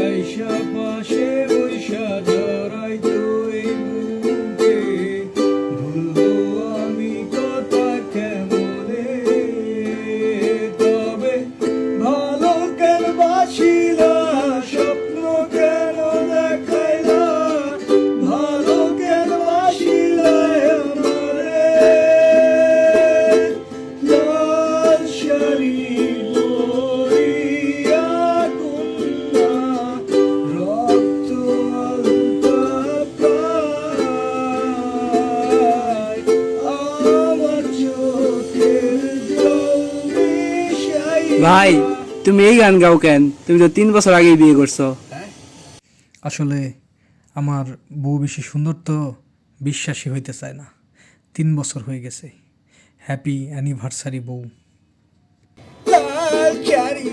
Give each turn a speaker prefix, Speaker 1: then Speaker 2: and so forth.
Speaker 1: আইসা পাশে বৈশা জড়াইতো এই বুকে, ভুলবো আমি কথা কেমনে? তবে ভালো কেন বাসিলা, স্বপ্ন কেন দেখাইলা, ভালো কেন বাসিলা আমারে? লাল শাড়ি পরিয়া কন্যা, রক্ত আলতা পায়, আমার চোখের জল মিশাইয়া।
Speaker 2: ভাই তুমি এই গান গাও কেন? তুমি তো 3 বছর আগেই বিয়ে করছো।
Speaker 3: আসলে আমার বউ বেশি সুন্দর তো বিশ্বাসই হইতে চায় না। 3 বছর হয়ে গেছে। হ্যাপি অ্যানিভার্সারি বউ।
Speaker 1: লাল শাড়ি